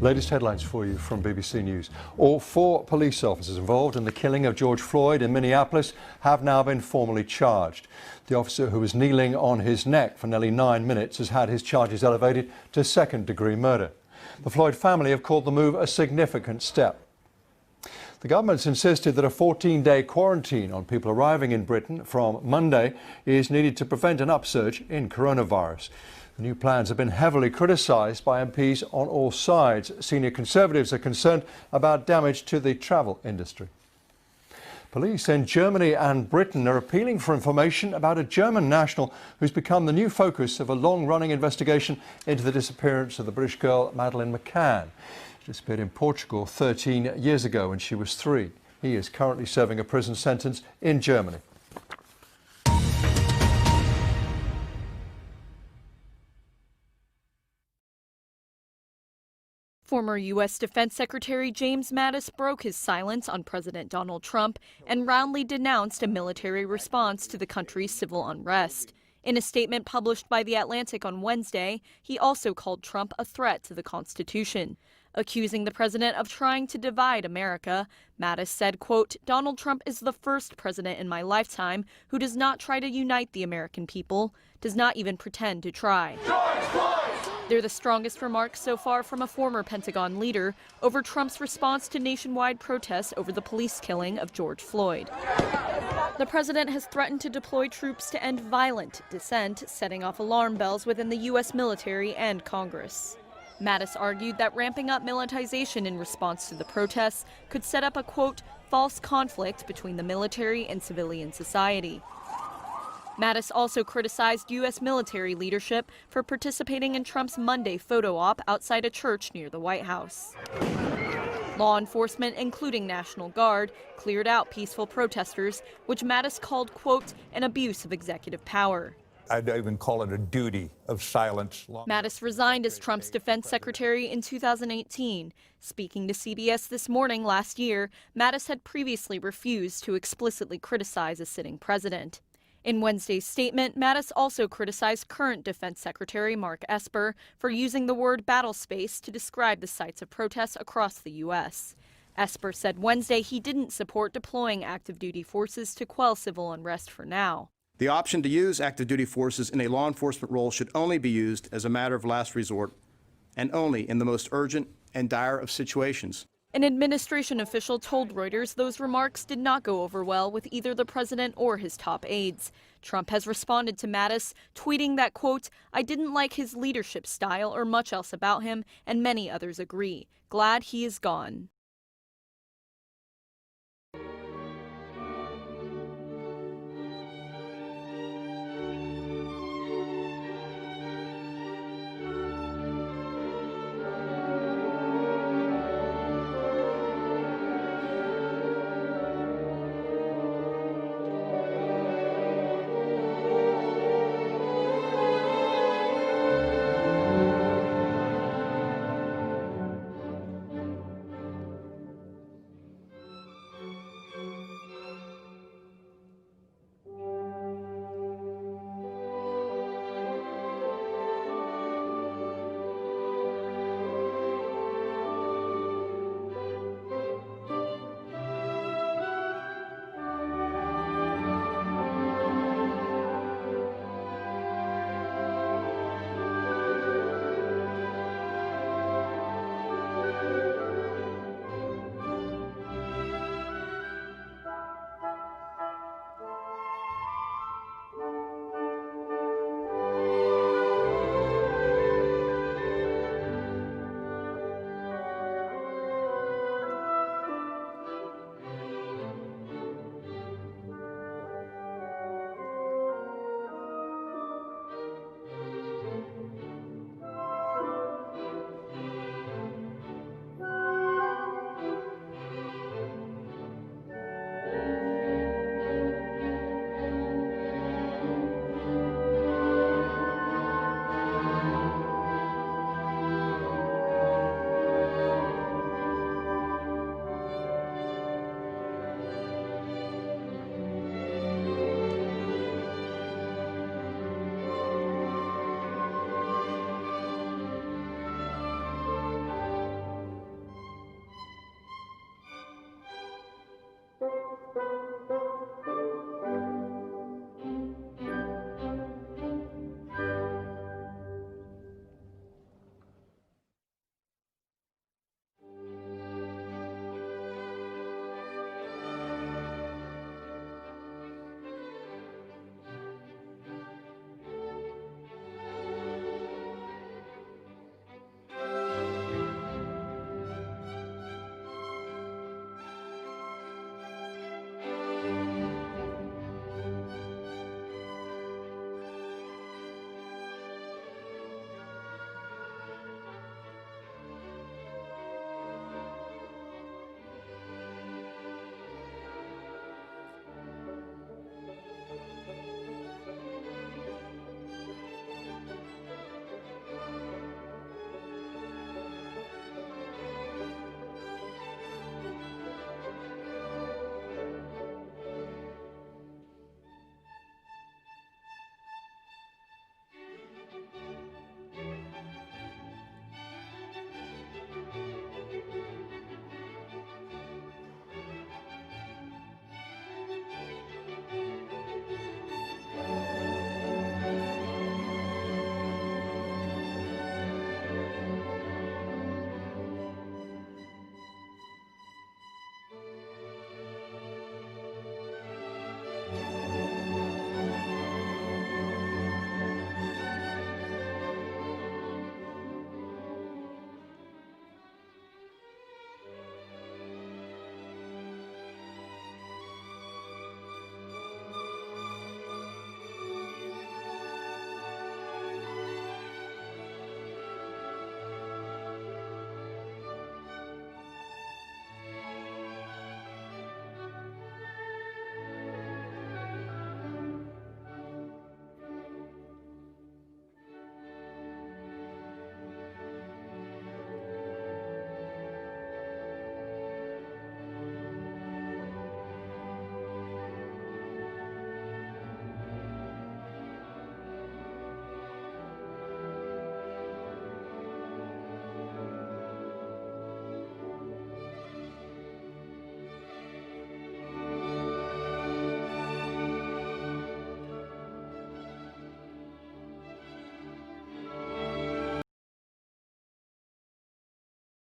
Latest headlines for you from BBC News. All 4 police officers involved in the killing of George Floyd in Minneapolis have now been formally charged. The officer who was kneeling on his neck for nearly 9 minutes has had his charges elevated to second-degree murder. The Floyd family have called the move a significant step. The government's insisted that a 14-day quarantine on people arriving in Britain from Monday is needed to prevent an upsurge in coronavirus. The new plans have been heavily criticised by MPs on all sides. Senior Conservatives are concerned about damage to the travel industry. Police in Germany and Britain are appealing for information about a German national who's become the new focus of a long-running investigation into the disappearance of the British girl Madeleine McCann. She disappeared in Portugal 13 years ago when she was 3. He is currently serving a prison sentence in Germany. Former U.S. Defense Secretary James Mattis broke his silence on President Donald Trump and roundly denounced a military response to the country's civil unrest. In a statement published by The Atlantic on Wednesday, he also called Trump a threat to the Constitution. Accusing the president of trying to divide America, Mattis said, quote, "Donald Trump is the first president in my lifetime who does not try to unite the American people, does not even pretend to try." George Floyd! They're the strongest remarks so far from a former Pentagon leader over Trump's response to nationwide protests over the police killing of George Floyd. The president has threatened to deploy troops to end violent dissent, setting off alarm bells within the U.S. military and Congress. Mattis argued that ramping up militarization in response to the protests could set up a, quote, false conflict between the military and civilian society. Mattis also criticized U.S. military leadership for participating in Trump's Monday photo op outside a church near the White House. Law enforcement, including National Guard, cleared out peaceful protesters, which Mattis called, quote, an abuse of executive power. I'd even call it a duty of silence. Mattis resigned as Trump's defense secretary in 2018. Speaking to CBS This Morning last year, Mattis had previously refused to explicitly criticize a sitting president. In Wednesday's statement, Mattis also criticized current Defense Secretary Mark Esper for using the word battle space to describe the sites of protests across the U.S. Esper said Wednesday he didn't support deploying active duty forces to quell civil unrest for now. The option to use active duty forces in a law enforcement role should only be used as a matter of last resort and only in the most urgent and dire of situations. An administration official told Reuters those remarks did not go over well with either the president or his top aides. Trump has responded to Mattis, tweeting that, quote, "I didn't like his leadership style or much else about him, and many others agree. Glad he is gone."